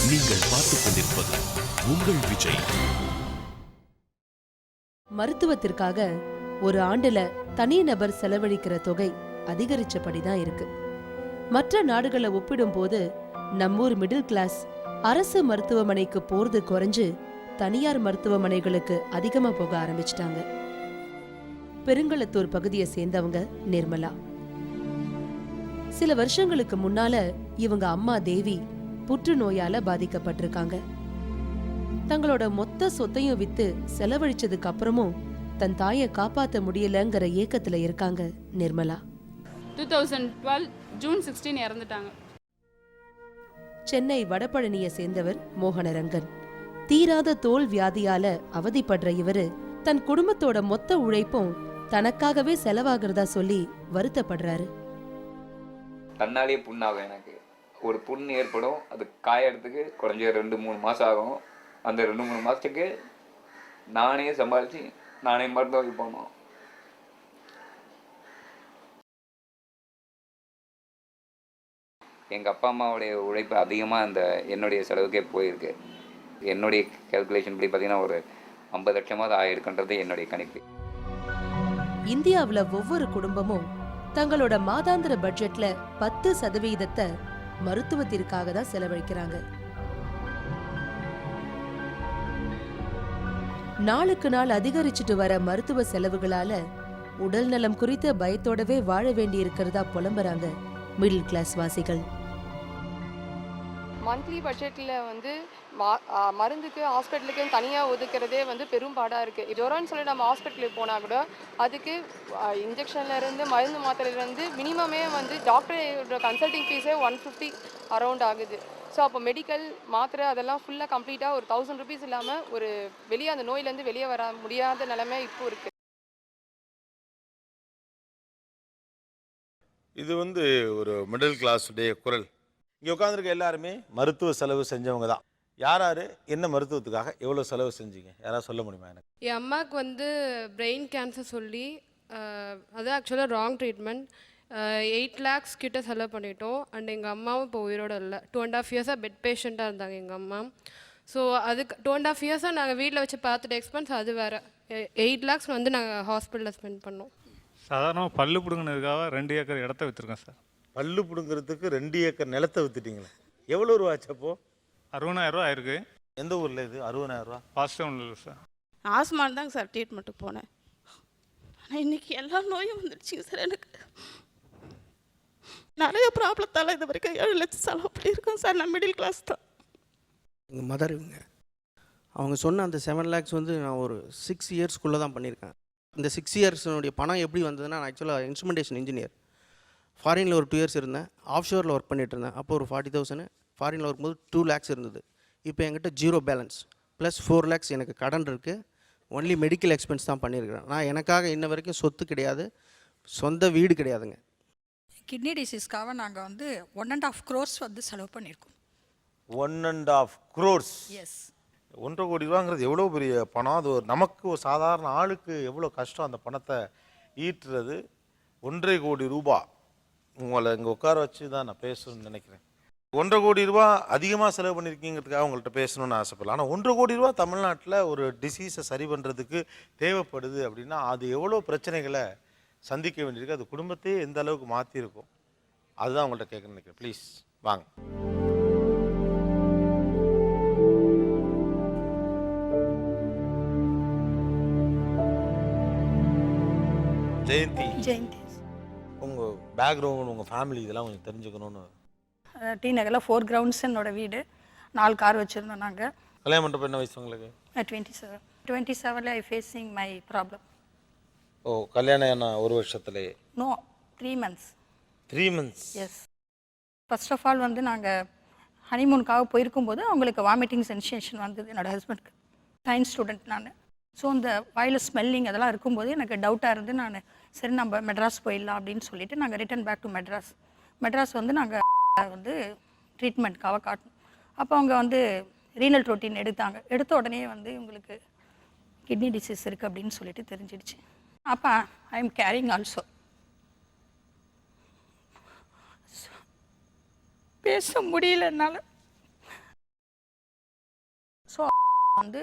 நீங்கள் பார்த்துக் கொண்டிருப்பது உங்கள் விஜய். மருத்துவத்திற்காக ஒரு ஆண்டுல தனிநபர் செலவழிக்கிற தொகை அதிகரிச்சபடிதான் இருக்கு. மற்ற நாடுகளை ஒப்பிடும்போது நம்மூர் மிடில் கிளாஸ் அரசு மருத்துவமனைக்கு போறது குறைஞ்சு தனியார் மருத்துவமனைகளுக்கு அதிகமா போக ஆரம்பிச்சிட்டாங்க. பெருங்களத்தூர் பகுதியை சேர்ந்தவங்க நிர்மலா. சில வருஷங்களுக்கு முன்னால இவங்க அம்மா தேவி புற்றுநோயால பாதிக்கப்பட்டிருக்காங்க. தங்களோட மொத்த சொத்தையும் வித்து செலவழிச்சதுக்கு அப்புறமும் தன் தாயை காப்பாத்த முடியலங்கிற ஏக்கத்துல இருக்காங்க நிர்மலா. 2012 ஜூன் 16 இறந்துட்டாங்க. சென்னை வடபழனியை சேர்ந்தவர் மோகனரங்கன். தீராத தோல் வியாதியால அவதிப்படுற இவரு தன் குடும்பத்தோட மொத்த உழைப்பும் தனக்காகவே செலவாகிறதா சொல்லி வருத்தப்படுறாரு. தன்னாலே புண்ணாகும். எனக்கு ஒரு புண் ஏற்படும், அது காயறதுக்கு குறைஞ்ச 2-3 மாதம் ஆகும். அந்த 2-3 மாதத்துக்கு நானே சம்பாதிச்சு நானே மருத்துவமனைக்கு போகணும். எங்கள் அப்பா அம்மாவுடைய உழைப்பு அதிகமாக அந்த என்னுடைய செலவுக்கே போயிருக்கு. என்னுடைய கேல்குலேஷன் படி பார்த்தீங்கன்னா ஒரு 50 லட்சமாவது ஆயிருக்குன்றது என்னுடைய கணிப்பு. இந்தியாவுல ஒவ்வொரு குடும்பமும் தங்களோட மாதாந்திர பட்ஜெட்ல 10% மருத்துவத்திற்காக தான் செலவழிக்கிறாங்க. நாளுக்கு நாள் அதிகரிச்சுட்டு வர மருத்துவ செலவுகளால உடல் நலம் குறித்த பயத்தோடவே வாழ வேண்டி இருக்கிறதா புலம்புறாங்க மிடில் கிளாஸ் வாசிகள். மந்த்லி பட்ஜெட்டில் வந்து மருந்துக்கு ஹாஸ்பிட்டலுக்கு தனியாக ஒதுக்கிறதே வந்து பெரும்பாடாக இருக்குது. ஜுரம்னு சொல்லி நம்ம ஹாஸ்பிட்டலுக்கு போனால் கூட அதுக்கு இன்ஜெக்ஷன்லேருந்து மருந்து மாத்திரையிலேருந்து மினிமமே வந்து டாக்டரோட கன்சல்டிங் ஃபீஸே 150 அரௌண்ட் ஆகுது. ஸோ அப்போ மெடிக்கல் மாத்திரை அதெல்லாம் ஃபுல்லாக கம்ப்ளீட்டாக ஒரு 1000 rupees இல்லாமல் ஒரு வெளியே அந்த நோயிலேருந்து வெளியே வர முடியாத நிலைமை இப்போ இருக்குது. இது வந்து ஒரு மிடில் கிளாஸுடைய குரல். இங்கே உட்காந்துருக்க எல்லாருமே மருத்துவ செலவு செஞ்சவங்க தான். யார் யார் என்ன மருத்துவத்துக்காக எவ்வளோ செலவு செஞ்சீங்க யாராவது சொல்ல முடியுமா? எனக்கு என் அம்மாவுக்கு வந்து பிரெயின் கேன்சர் சொல்லி அது ஆக்சுவலாக ராங் ட்ரீட்மெண்ட் 8 lakhs கிட்ட செலவு பண்ணிட்டோம். அண்ட் எங்கள் அம்மாவும் இப்போ உயிரோடு இல்லை. 2.5 years பெட் பேஷண்ட்டாக இருந்தாங்க எங்கள் அம்மா. ஸோ அதுக்கு 2.5 years நாங்கள் வீட்டில் வச்சு பார்த்துட்டு எக்ஸ்பென்ஸ் அது வேறு 8 lakhs வந்து நாங்கள் ஹாஸ்பிட்டலில் ஸ்பெண்ட் பண்ணோம். சாதாரணமாக பல்லு பிடுங்கினதுக்காக 2 ஏக்கர் இடத்த விற்றுருக்கேன் சார். பல்லு பிடுங்கிறதுக்கு 2 ஏக்கர் நிலத்தை விற்றுட்டீங்களே, எவ்வளோ ரூபா ஆச்சப்போ? 60,000 ரூபா ஆயிருக்கு. எந்த ஊரில் இது 60,000 ரூபா? பாசிட்டிவ் இல்லை சார். ஆஸ்மான் தாங்க சார் ட்ரீட்மெண்ட்டுக்கு போனேன். ஆனால் இன்றைக்கி எல்லா நோயும் வந்துடுச்சிங்க சார். எனக்கு நிறைய ப்ராப்ளத்தால் இது வரைக்கும் 7 லட்சம் செலவு பண்ணியிருக்கோம் சார். நான் மிடில் கிளாஸ் தான். எங்கள் மதர் அவங்க சொன்ன அந்த 7 lakhs வந்து நான் ஒரு 6 yearsக்குள்ளே தான் பண்ணியிருக்கேன். இந்த 6 yearsனுடைய பணம் எப்படி வந்ததுன்னா, நான் ஆக்சுவலாக இன்ஸ்ட்ருமெண்டேஷன் இன்ஜினியர். ஃபாரினில் ஒரு 2 years இருந்தேன். ஆஃப் ஷோரில் ஒர்க் பண்ணிட்டு இருந்தேன். அப்போ ஒரு 40,000. ஃபாரினில் வரும்போது 2 lakhs இருந்தது. இப்போ என்கிட்ட 0 பேலன்ஸ் ப்ளஸ் 4 lakhs எனக்கு கடன் இருக்குது. ஒன்லி மெடிக்கல் எக்ஸ்பென்ஸ் தான் பண்ணியிருக்கிறேன். நான் எனக்காக இன்ன வரைக்கும் சொத்து கிடையாது, சொந்த வீடு கிடையாதுங்க. கிட்னி டிசீஸ்க்காக நாங்கள் வந்து 1.5 crores வந்து செலவு பண்ணியிருக்கோம். 1.5 crores? எஸ். 1.5 கோடி ரூபாங்கிறது எவ்வளோ பெரிய பணம். அது நமக்கு ஒரு சாதாரண ஆளுக்கு எவ்வளோ கஷ்டம் அந்த பணத்தை ஈட்டுறது. 1.5 கோடி ரூபா உங்களை இங்கே உட்கார வச்சு தான் நான் பேசணும்னு நினைக்கிறேன். 1.5 கோடி ரூபா அதிகமாக செலவு பண்ணியிருக்கீங்கிறதுக்காக உங்கள்கிட்ட பேசணும்னு ஆசைப்படலாம். ஆனால் 1.5 கோடி ரூபா தமிழ்நாட்டில் ஒரு டிசீஸை சரி பண்ணுறதுக்கு தேவைப்படுது அப்படின்னா அது எவ்வளோ பிரச்சனைகளை சந்திக்க வேண்டியிருக்கு. அது குடும்பத்தையே எந்த அளவுக்கு மாற்றிருக்கும், அதுதான் உங்கள்கிட்ட கேட்க நினைக்கிறேன். ப்ளீஸ் வாங்க. ஜெயந்தி உங்கள் பேக்ரவுண்ட், உங்கள் ஃபேமிலி இதெல்லாம் கொஞ்சம் தெரிஞ்சுக்கணும்னு. டி நகரில் 4 grounds என்னோட வீடு. 4 கார் வச்சுருந்தோம் நாங்கள். கல்யாணம் பண்ணுறப்ப என்ன வயசு உங்களுக்கு? 27 I facing my problem. Oh, கல்யாணம் என்ன ஒரு வருஷத்துலேயே? No, 3 months. 3 months? Yes. First of all வந்து நாங்கள் ஹனிமூனுக்காக போயிருக்கும்போது அவங்களுக்கு வாமிட்டிங் சென்சேஷன் வந்தது என்னோடய ஹஸ்பண்ட்க்கு. சயின்ஸ் ஸ்டூடெண்ட் நான். ஸோ இந்த வாயில் ஸ்மெல்லிங் அதெல்லாம் இருக்கும்போது எனக்கு டவுட்டாக இருந்து நான் சரி நம்ம மெட்ராஸ் போயிடலாம் அப்படின்னு சொல்லிட்டு நாங்கள் ரிட்டன் பேக் டு மெட்ராஸ் வந்து நாங்கள் வந்து ட்ரீட்மெண்ட்காக காட்டணும். அப்போ அவங்க வந்து ரீனல் ப்ரோட்டீன் எடுத்த உடனே வந்து உங்களுக்கு கிட்னி டிசீஸ் இருக்குது அப்படின்னு சொல்லிட்டு தெரிஞ்சிடுச்சு. அப்போ ஐ எம் கேரிங் ஆல்சோ. பேச முடியல என்னால். ஸோ வந்து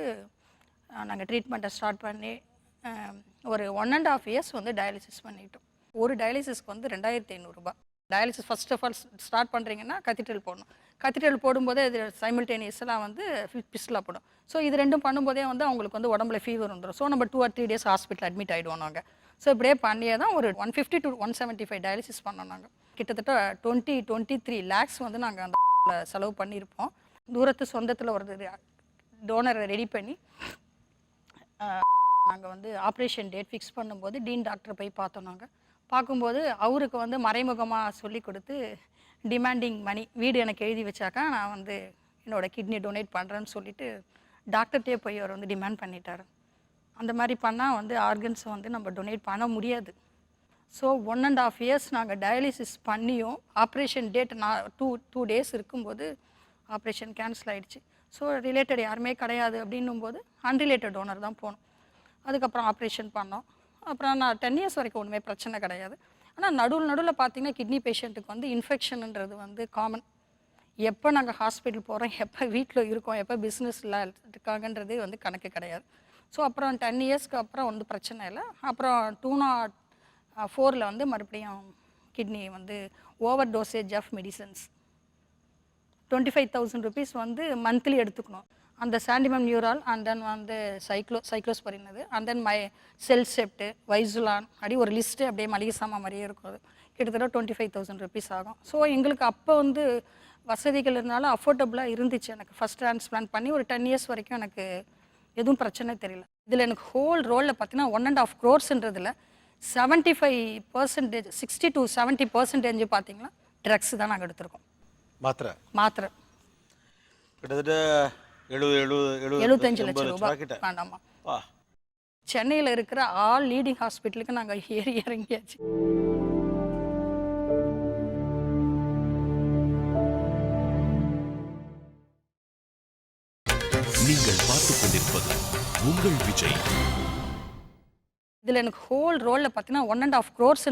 நாங்கள் ட்ரீட்மெண்ட்டை ஸ்டார்ட் பண்ணி ஒரு 1.5 இயர்ஸ் வந்து டயாலிசிஸ் பண்ணிட்டோம். ஒரு டயாலிசிஸ்க்கு வந்து 2500 ரூபாய். Dialysis first of all start பண்ணுறீங்கன்னா கத்தீட்ரல் போடணும். கத்தீட்ரல் போடும்போதே இது சைமல்டேனியஸெல்லாம் வந்து பிஸ்டில் போடும். ஸோ இது ரெண்டும் பண்ணும்போதே வந்து அவங்களுக்கு வந்து உடம்புல ஃபீவர் வந்துடும். ஸோ நம்ம 2 or 3 days ஹாஸ்பிட்டல் அட்மிட் ஆகிடுவோம் நாங்கள். ஸோ இப்படியே பண்ணியே தான் ஒரு 150 to 175 டயாலிசிஸ் பண்ணோம் நாங்கள். கிட்டத்தட்ட 23 lakhs வந்து நாங்கள் அந்த செலவு பண்ணியிருப்போம். தூரத்து சொந்தத்தில் ஒரு டோனரை ரெடி பண்ணி நாங்கள் வந்து ஆப்ரேஷன் டேட் ஃபிக்ஸ் பண்ணும்போது டீன் டாக்டரை போய் பார்த்தோம். நாங்கள் பார்க்கும்போது அவருக்கு வந்து மறைமுகமாக சொல்லி கொடுத்து டிமாண்டிங் மணி வீடு எனக்கு எழுதி வச்சாக்கா நான் வந்து என்னோடய கிட்னி டொனேட் பண்ணுறேன்னு சொல்லிட்டு டாக்டர்கிட்டே போய் அவர் வந்து டிமாண்ட் பண்ணிட்டார். அந்த மாதிரி பண்ணால் வந்து ஆர்கன்ஸை வந்து நம்ம டொனேட் பண்ண முடியாது. ஸோ 1.5 years நாங்கள் டயாலிசிஸ் பண்ணியும் ஆப்ரேஷன் டேட் நான் 2 days இருக்கும்போது ஆப்ரேஷன் கேன்சல் ஆகிடுச்சு. ஸோ ரிலேட்டட் யாருமே கிடையாது அப்படின்னும்போது அன்ரிலேட்டட் டோனர் தான் போகணும். அதுக்கப்புறம் ஆப்ரேஷன் பண்ணோம். அப்புறம் நான் 10 years வரைக்கும் ஒன்றுமே பிரச்சனை கிடையாது. ஆனால் நடுவில் பார்த்தீங்கன்னா கிட்னி பேஷண்ட்டுக்கு வந்து இன்ஃபெக்ஷன்ன்றது வந்து காமன். எப்போ நாங்கள் ஹாஸ்பிட்டல் போகிறோம், எப்போ வீட்டில் இருக்கோம், எப்போ பிஸ்னஸில் இருக்காங்கன்றதே வந்து கணக்கு கிடையாது. ஸோ அப்புறம் 10 yearsக்கு அப்புறம் வந்து பிரச்சனை இல்லை. அப்புறம் 2004 வந்து மறுபடியும் கிட்னி வந்து over dosage of medicines 25,000 rupees வந்து மந்த்லி எடுத்துக்கணும். அந்த சாண்டிமம் நியூரால் அண்ட் தென் வந்து சைக்ளோஸ்பரின் அண்ட் தென் செல் செப்ட்டு வைசுலான் அப்படி ஒரு லிஸ்ட்டு அப்படியே மளிகை சாமான் மாதிரியே இருக்கும். அது கிட்டத்தட்ட 25,000 rupees ஆகும். ஸோ எங்களுக்கு அப்போ வந்து வசதிகள் இருந்தாலும் அஃபோர்டபுளாக இருந்துச்சு. எனக்கு ஃபஸ்ட் டிரான்ஸ்பிளான்ட் பண்ணி ஒரு 10 years வரைக்கும் எனக்கு எதுவும் பிரச்சனை தெரியல. இதில் எனக்கு ஹோல் ரோலில் பார்த்தீங்கன்னா 1.5 crores 75%, 60 to 70% பார்த்தீங்கன்னா ட்ரக்ஸ் தான் நாங்கள் எடுத்திருக்கோம். மாத்திரை கிட்டத்தட்ட 75 லட்சம் ரூபாய் வேண்டாமா. சென்னையில் இருக்கிற ஆல் லீடிங் ஹாஸ்பிட்டலுக்கு நாங்கள் ஏறி இறங்கியாச்சு. நீங்கள் பார்த்துக் கொண்டிருப்பது உங்கள் விஜய். இதில் எனக்கு ஹோல் ரோலில் பார்த்தீங்கன்னா 1.5 crores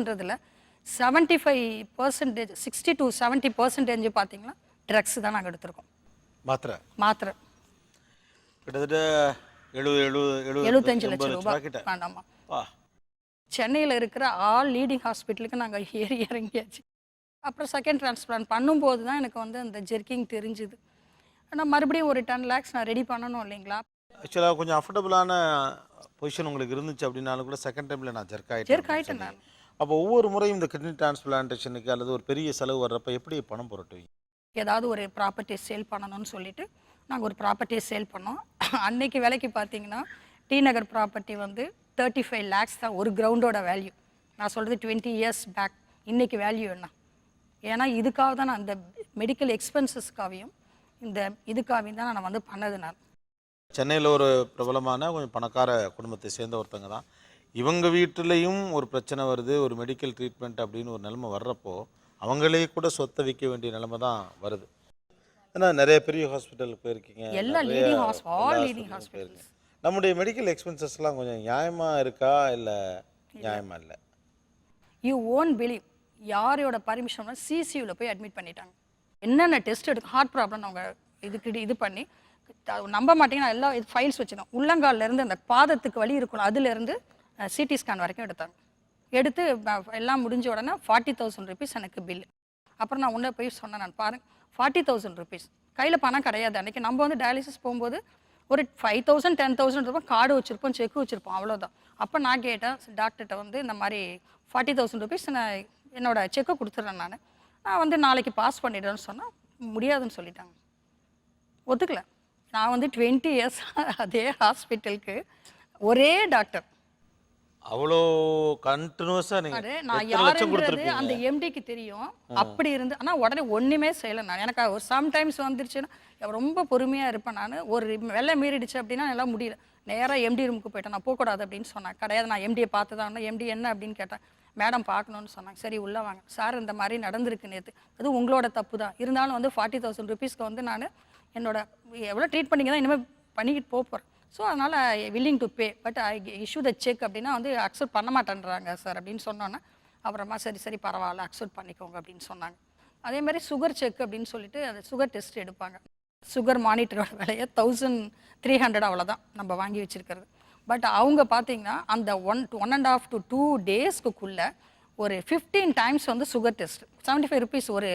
75%, 60 to 70% பார்த்தீங்கன்னா ட்ரக்ஸ் தான் நாங்கள் எடுத்திருக்கோம். மாத்திரை கிட்டத்தட்ட 75 லட்சம் ரூபாய் வேண்டாமா. சென்னையில் இருக்கிற ஆல் லீடிங் ஹாஸ்பிட்டலுக்கு நாங்கள் ஏறி இறங்கியாச்சு. அப்புறம் செகண்ட் டிரான்ஸ்பிளான்ட் பண்ணும்போது தான் எனக்கு வந்து அந்த ஜெர்க்கிங் தெரிஞ்சுது. ஆனால் மறுபடியும் ஒரு 10 lakhs நான் ரெடி பண்ணணும் இல்லைங்களா. ஆக்சுவலாக கொஞ்சம் அஃபோர்டபுளான பொசிஷன் உங்களுக்கு இருந்துச்சு அப்படின்னாலும் கூட செகண்ட் டைமில் நான் ஜெர்க் ஆகிட்டேன் நான். அப்போ ஒவ்வொரு முறையும் இந்த கிட்னி டிரான்ஸ்பிளான்டேஷனுக்கு அல்லது ஒரு பெரிய செலவு வர்றப்ப எப்படி பணம் புரட்டுவீங்க? ஏதாவது ஒரு ப்ராப்பர்ட்டி சேல் பண்ணணும்னு சொல்லிட்டு நாங்கள் ஒரு ப்ராப்பர்ட்டியை சேல் பண்ணோம். அன்னைக்கு விலைக்கு பார்த்தீங்கன்னா டி நகர் ப்ராப்பர்ட்டி வந்து 35 lakhs தான் ஒரு கிரவுண்டோட வேல்யூ. நான் சொல்கிறது 20 years பேக். இன்றைக்கி வேல்யூ என்ன? ஏன்னா இதுக்காக தான் நான் இந்த மெடிக்கல் எக்ஸ்பென்சஸ்க்காகவும் இந்த இதுக்காகவும் தான் நான் வந்து பண்ணது. நான் சென்னையில் ஒரு பிரபலமான கொஞ்சம் பணக்கார குடும்பத்தை சேர்ந்த ஒருத்தங்க தான். இவங்க வீட்டிலையும் ஒரு பிரச்சனை வருது, ஒரு மெடிக்கல் ட்ரீட்மெண்ட் அப்படின்னு ஒரு நிலைமை வர்றப்போ அவங்களே கூட சொத்தை விற்க வேண்டிய நிலைமை தான் வருது. ஏன்னா நிறைய பெரிய ஹாஸ்பிட்டலுக்கு போயிருக்கீங்க, எல்லா லீடிங் ஹாஸ்பிட்டல். நம்முடைய மெடிக்கல் எக்ஸ்பென்சஸ்லாம் கொஞ்சம் நியாயமாக இருக்கா இல்லை நியாயமாக இல்லை? யூ ஓன்ட் பிலீவ், யாரோட பர்மிஷன் சிசியூவில் போய் அட்மிட் பண்ணிட்டாங்க. என்னென்ன டெஸ்ட் எடுத்து ஹார்ட் ப்ராப்ளம் அவங்க இது பண்ணி நம்ப மாட்டீங்கன்னா எல்லா ஃபைல்ஸ் வச்சுருந்தோம். உள்ளங்கால்லேருந்து அந்த பாதத்துக்கு வலி இருக்கணும், அதுலேருந்து சிடி ஸ்கேன் வரைக்கும் எடுத்தாங்க. எடுத்து எல்லாம் முடிஞ்ச உடனே 40,000 rupees எனக்கு பில்லு. அப்புறம் நான் உன்ன போய் சொன்னேன், நான் பாருங்க 40,000 rupees கையில் பணம் கிடையாது. அன்றைக்கி நம்ம வந்து டயாலிசிஸ் போகும்போது ஒரு 5,000 10,000 ரூபாய் கார்டு வச்சுருப்போம், செக் வச்சுருப்போம், அவ்வளோதான். அப்போ நான் கேட்டேன் டாக்டர்கிட்ட வந்து இந்த மாதிரி 40,000 rupees நான் என்னோடய செக்கை கொடுத்துட்றேன், நான் வந்து நாளைக்கு பாஸ் பண்ணிடுறேன்னு சொன்னால் முடியாதுன்னு சொல்லிட்டாங்க, ஒத்துக்கல. நான் வந்து 20 years அதே ஹாஸ்பிட்டலுக்கு ஒரே டாக்டர், அவ்வளோ கண்டினியூஸாக நான் யாருன்றது அந்த எம்டிக்கு தெரியும். அப்படி இருந்து ஆனால் உடனே ஒன்றுமே செய்யலை. நான் எனக்கு ஒரு சம்டைம்ஸ் வந்துருச்சுன்னா ரொம்ப பொறுமையாக இருப்பேன். நான் ஒரு வெள்ளை மீறிடுச்சு அப்படின்னா எல்லாம் முடியல, நேராக எம்டி ரூமுக்கு போயிட்டேன். நான் போகக்கூடாது அப்படின்னு சொன்னேன். கிடையாது, நான் எம்டியை பார்த்து தான். எம்டி என்ன அப்படின்னு கேட்டேன். மேடம் பார்க்கணுன்னு சொன்னாங்க. சரி உள்ளே வாங்க சார், இந்த மாதிரி நடந்திருக்கு நேற்று, அது உங்களோட தப்பு தான், இருந்தாலும் வந்து 40,000 rupeesக்கு வந்து நான் என்னோட எவ்வளோ ட்ரீட் பண்ணிங்க தான் இனிமேல் பண்ணிக்கிட்டு போகிறேன். ஸோ அதனால் willing to pay, but I issue the cheque அப்படின்னா வந்து அக்செப்ட் பண்ண மாட்டேன்றாங்க சார் அப்படின்னு சொன்னோன்னே அப்புறமா சரி பரவாயில்ல அக்செப்ட் பண்ணிக்கோங்க அப்படின்னு சொன்னாங்க. அதே மாதிரி சுகர் செக் அப்படின்னு சொல்லிட்டு அந்த சுகர் டெஸ்ட் எடுப்பாங்க. சுகர் மானிட்டரோட விலையை 1300 அவ்வளோதான் நம்ம வாங்கி வச்சுருக்கிறது. பட் அவங்க பார்த்தீங்கன்னா அந்த 1.5 to 2 டேஸ்க்குள்ளே ஒரு 15 டைம்ஸ் வந்து சுகர் டெஸ்ட், 75 rupees ஒரு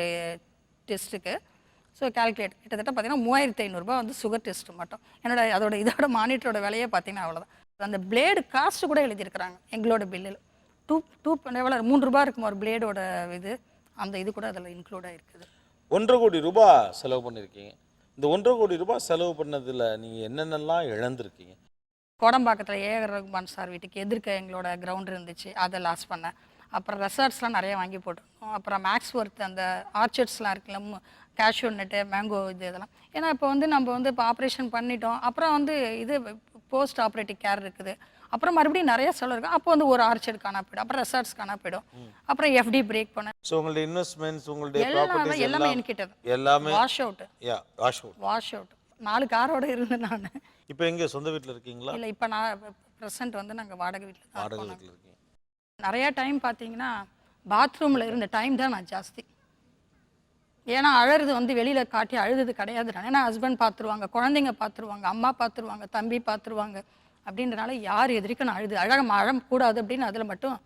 டெஸ்ட்டுக்கு. ஸோ கால்குலேட் கிட்டத்தட்ட பார்த்தீங்கன்னா 3500 ரூபாய் வந்து சுகர் டெஸ்ட் மட்டும். இதோட மானிட்டரோட விலையே பார்த்தீங்கன்னா அவ்வளோதான். அந்த பிளேடு காஸ்ட் கூட எழுதியிருக்கிறாங்க எங்களோட பில்லில். 3 ரூபா இருக்கும் ஒரு பிளேடோட இது, அந்த இது கூட அதில் இன்க்ளூட் ஆகிருக்குது. 1.5 கோடி ரூபாய் செலவு பண்ணியிருக்கீங்க. இந்த 1.5 கோடி ரூபாய் செலவு பண்ணதில் நீங்கள் என்னென்னலாம் இழந்திருக்கீங்க? கோடம்பாக்கத்தில் ஏஆர் ரகுமான் சார் வீட்டுக்கு எதிர்க்க எங்களோட கிரவுண்ட் இருந்துச்சு, அதை லாஸ் பண்ணேன். அப்புறம் ரெசார்ட்ஸ்லாம் நிறைய வாங்கி போட்டிருக்கோம். அப்புறம் மேக்ஸ் ஒர்த் அந்த ஆர்ச்சர்ட்ஸ்லாம் இருக்குல்ல, கேஷ்யூ நட்டு, மேங்கோ இதெல்லாம். ஏன்னா இப்போ வந்து நம்ம வந்து இப்போ ஆப்ரேஷன் பண்ணிட்டோம், அப்புறம் வந்து இது போஸ்ட் ஆப்ரேட்டிவ் கேர் இருக்குது, அப்புறம் மறுபடியும் நிறைய செலவு இருக்குது. அப்போ வந்து ஒரு ஆர்ச்சர்ட் காணா போயிடும், அப்புறம் ரெசார்ட்ஸ் காணா போயிடும், அப்புறம் எஃப்டி பிரேக் பண்ண. ஸோ உங்களுடைய இன்வெஸ்ட்மெண்ட்ஸ், உங்களுடைய எல்லாமே என்கிட்ட எல்லாமே வாஷ் அவுட். வாஷ் அவுட் 4 காரோட இருந்தேன் நான். இப்போ எங்கே சொந்த வீட்டில் இருக்கீங்களா? இல்லை, இப்போ நான் ப்ரெசென்ட் வந்து நாங்கள் வாடகை வீட்டில் தான் வாடகை இருக்கோம். வீட்டில் இருக்கீங்க. நிறைய டைம் பார்த்தீங்கன்னா பாத்ரூமில் இருந்த டைம் தான் நான் ஜாஸ்தி. ஏன்னா அழறது வந்து வெளியில் காட்டி அழுது கிடையாது. ஏன்னா ஹஸ்பண்ட் பார்த்துருவாங்க, குழந்தைங்க பார்த்துருவாங்க, அம்மா பார்த்துருவாங்க, தம்பி பார்த்துருவாங்க. அப்படின்றனால யார் எதிரிக்கும் நான் அழக்கூடாது அப்படின்னு அதில் மட்டும்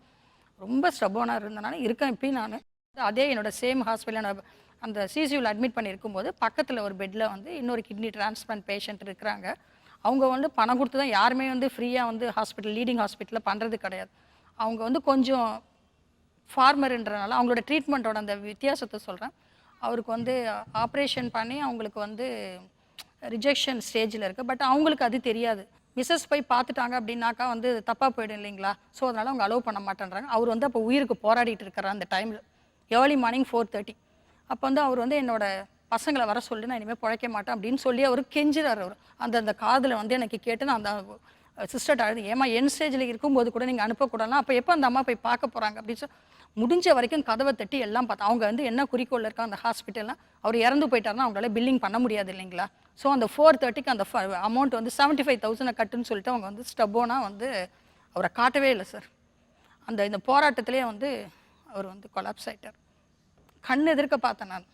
ரொம்ப ஸ்டபோனாக இருந்தனால இருக்கேன். இப்பயும் நான் அதே என்னோடய சேம் ஹாஸ்பிட்டலில் அந்த சிசியூவில் அட்மிட் பண்ணியிருக்கும்போது பக்கத்தில் ஒரு பெட்டில் வந்து இன்னொரு கிட்னி டிரான்ஸ்பிளான்ட் பேஷண்ட் இருக்கிறாங்க. அவங்க வந்து பணம் கொடுத்து தான், யாருமே வந்து ஃப்ரீயாக வந்து ஹாஸ்பிட்டல் லீடிங் ஹாஸ்பிட்டலில் பண்ணுறது கிடையாது. அவங்க வந்து கொஞ்சம் ஃபார்மர்ன்றனால அவங்களோட ட்ரீட்மெண்ட்டோட அந்த வித்தியாசத்தை சொல்கிறேன். அவருக்கு வந்து ஆப்ரேஷன் பண்ணி அவங்களுக்கு வந்து ரிஜெக்ஷன் ஸ்டேஜில் இருக்குது. பட் அவங்களுக்கு அது தெரியாது. மிஸ்ஸஸ் போய் பார்த்துட்டாங்க அப்படின்னாக்கா வந்து தப்பாக போயிடும் இல்லைங்களா? ஸோ அதனால் அவங்க அலோவ் பண்ண மாட்டேன்றாங்க. அவர் வந்து அப்போ உயிருக்கு போராடிட்டு இருக்கிறார் அந்த டைமில். Early morning 4:30. அப்போ வந்து அவர் வந்து என்னோட பசங்களை வர சொல்லி நான் இனிமேல் பிழைக்க மாட்டேன் அப்படின்னு சொல்லி அவர் கெஞ்சுறார். அவர் அந்த காதில் வந்து எனக்கு கேட்டு நான் அந்த சிஸ்டர்ட்ட அழுது, ஏமா என் ஸ்டேஜில் இருக்கும்போது கூட நீங்கள் அனுப்பக்கூடாதுலாம், அப்போ எப்போ அந்த அம்மா போய் பார்க்க போகிறாங்க அப்படின்னு சொல்லி முடிஞ்ச வரைக்கும் கதவை தட்டி எல்லாம் பார்த்தா. அவங்க வந்து என்ன குறிக்கோளில் இருக்கா அந்த ஹாஸ்பிட்டலில், அவர் இறந்து போயிட்டாருன்னா அவங்களால பில்லிங் பண்ண முடியாது இல்லைங்களா? ஸோ அந்த 4:30க்கு அந்த அமௌண்ட் வந்து 75,000 கட்டுன்னு சொல்லிட்டு அவங்க வந்து ஸ்டப்போனாக வந்து அவரை காட்டவே இல்லை சார். இந்த போராட்டத்திலே வந்து அவர் வந்து கொலாப்ஸ் ஆகிட்டார். கண் எதிர்க்க பார்த்தேன் நான்.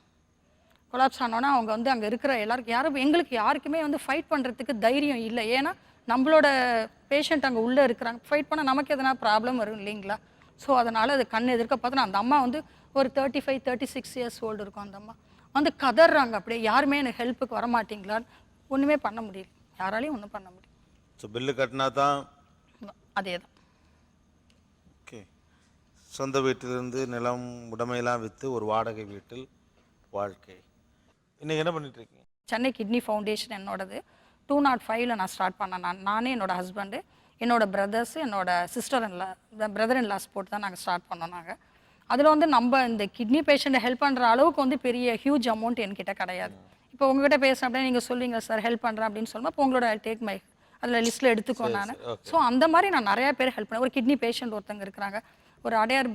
கொலாப்ஸ் ஆனோன்னா அவங்க வந்து அங்கே இருக்கிற எல்லாருக்கும் எங்களுக்கு யாருக்குமே வந்து ஃபைட் பண்ணுறதுக்கு தைரியம் இல்லை. ஏன்னா நம்மளோட பேஷண்ட் அங்கே உள்ளே இருக்கிறாங்க, ஃபைட் பண்ணால் நமக்கு எதனா ப்ராப்ளம் வரும் இல்லைங்களா? ஸோ அதனால் அது கண் எதிர்க்க பார்த்தோன்னா அந்த அம்மா வந்து ஒரு 35-36 இயர்ஸ் ஓல்டு இருக்கும். அந்த அம்மா வந்து கதறாங்க அப்படியே, யாருமே எனக்கு ஹெல்ப்புக்கு வர மாட்டீங்களான்னு. ஒன்றுமே பண்ண முடியல, யாராலையும் ஒன்றும் பண்ண முடியல. ஸோ பில்லு கட்டினா தான் அதே தான். ஓகே. சொந்த வீட்டிலிருந்து நிலம் உடைமையெல்லாம் விற்று ஒரு வாடகை வீட்டில் வாழ்க்கை. இன்றைக்கி என்ன பண்ணிட்டு இருக்கீங்க? சென்னை கிட்னி ஃபவுண்டேஷன் என்னோடது 205ல் நான் ஸ்டார்ட் பண்ணேன். நானே என்னோட ஹஸ்பண்டு, என்னோட பிரதர்ஸ், என்னோட பிரதர் இன் லாஸ் போட்டு தான் நாங்கள் ஸ்டார்ட் பண்ணோம். நாங்கள் அதில் வந்து நம்ம இந்த கிட்னி பேஷண்ட்டை ஹெல்ப் பண்ணுற அளவுக்கு வந்து பெரிய ஹியூஜ் அமௌண்ட் என்கிட்ட கிடையாது. இப்போ உங்ககிட்ட பேசுகிறேன் அப்படியே நீங்கள் சொல்லுவீங்க சார் ஹெல்ப் பண்ணுறேன் அப்படின்னு சொல்லும்போது அப்போ உங்களோட டேக் மை அதில் லிஸ்ட்டில் எடுத்துக்கோ நான். ஸோ அந்த மாதிரி நான் நிறையா பேர் ஹெல்ப் பண்ணேன். ஒரு கிட்னி பேஷண்ட் ஒருத்தங்க இருக்கிறாங்க, ஒரு அடையார்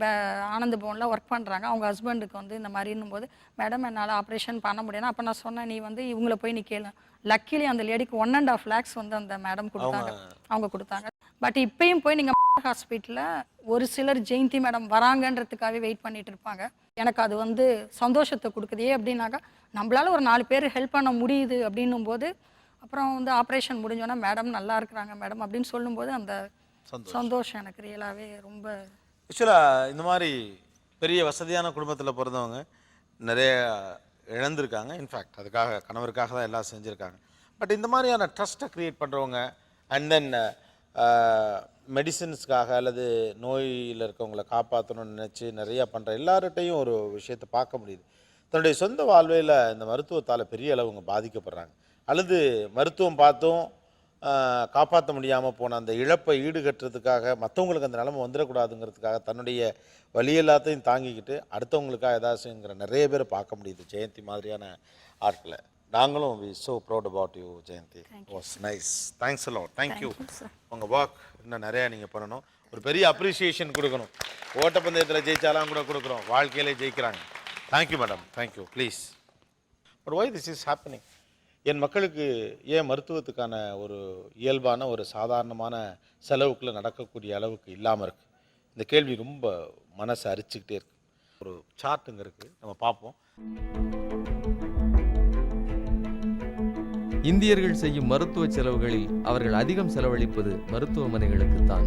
ஆனந்த பவனில் ஒர்க் பண்ணுறாங்க. அவங்க ஹஸ்பண்டுக்கு வந்து இந்த மாதிரின்னும் போது, மேடம் என்னால் ஆப்ரேஷன் பண்ண முடியாது. அப்போ நான் சொன்னேன், நீ வந்து இவங்கள போய் நீ கேளு. லக்கிலி அந்த லேடிக்கு 1.5 lakhs வந்து அந்த மேடம் கொடுத்தாங்க, அவங்க கொடுத்தாங்க. பட் இப்பயும் போய் நீங்கள் ஹாஸ்பிட்டலில் ஒரு சிலர் ஜெயந்தி மேடம் வராங்கன்றதுக்காகவே வெயிட் பண்ணிட்டு இருப்பாங்க. எனக்கு அது வந்து சந்தோஷத்தை கொடுக்குது. அப்படின்னாக்கா நம்மளால ஒரு 4 பேர் ஹெல்ப் பண்ண முடியுது அப்படின்னும் போது, அப்புறம் வந்து ஆப்ரேஷன் முடிஞ்சோன்னா மேடம் நல்லா இருக்கிறாங்க மேடம் அப்படின்னு சொல்லும்போது அந்த சந்தோஷம் எனக்கு ரியலாகவே ரொம்ப. ஆக்சுவலாக இந்த மாதிரி பெரிய வசதியான குடும்பத்தில் பிறந்தவங்க நிறைய இழந்திருக்காங்க. இன்ஃபேக்ட் அதுக்காக கணவருக்காக தான் எல்லாம் செஞ்சுருக்காங்க. பட் இந்த மாதிரியான ட்ரஸ்ட்டை க்ரியேட் பண்ணுறவங்க அண்ட் தென் மெடிசின்ஸ்க்காக அல்லது நோயில் இருக்கவங்களை காப்பாற்றணும்னு நினச்சி நிறையா பண்ணுற எல்லார்கிட்டையும் ஒரு விஷயத்தை பார்க்க முடியுது. தன்னுடைய சொந்த வாழ்வையில் இந்த மருத்துவத்தால் பெரிய அளவுங்க பாதிக்கப்படுறாங்க. அல்லது மருத்துவம் பார்த்தும் காப்பாற்ற முடியாமல் போன அந்த இழப்பை ஈடுகட்டுறதுக்காக மற்றவங்களுக்கு அந்த நிலைமை வந்துடக்கூடாதுங்கிறதுக்காக தன்னுடைய வலி எல்லாத்தையும் தாங்கிக்கிட்டு அடுத்தவங்களுக்காக ஏதாச்சுங்கிற நிறைய பேரை பார்க்க முடியுது. ஜெயந்தி மாதிரியான ஆட்களை நாங்களும் we so proud about you Jayanthi. Was nice. Thanks a lot. Thank you. உங்கள் ஒர்க் இன்னும் நிறையா நீங்கள் பண்ணணும். ஒரு பெரிய அப்ரிசியேஷன் கொடுக்கணும். ஓட்டப்பந்தயத்தில் ஜெயிச்சாலாம் கூட கொடுக்குறோம், வாழ்க்கையிலே ஜெயிக்கிறாங்க. Thank you madam, thank you. Please. But why this is happening? என் மக்களுக்கு ஏன் மருத்துவத்துக்கான ஒரு இயல்பான ஒரு சாதாரணமான செலவுக்குள்ளே நடக்கக்கூடிய அளவுக்கு இல்லாமல் இருக்குது? இந்த கேள்வி ரொம்ப மனசை அரிச்சுக்கிட்டே இருக்குது. ஒரு சார்ட்டுங்க இருக்குது, நம்ம பார்ப்போம். இந்தியர்கள் செய்யும் மருத்துவ செலவுகளில் அவர்கள் அதிகம் செலவழிப்பது மருத்துவமனைகளுக்குத்தான்.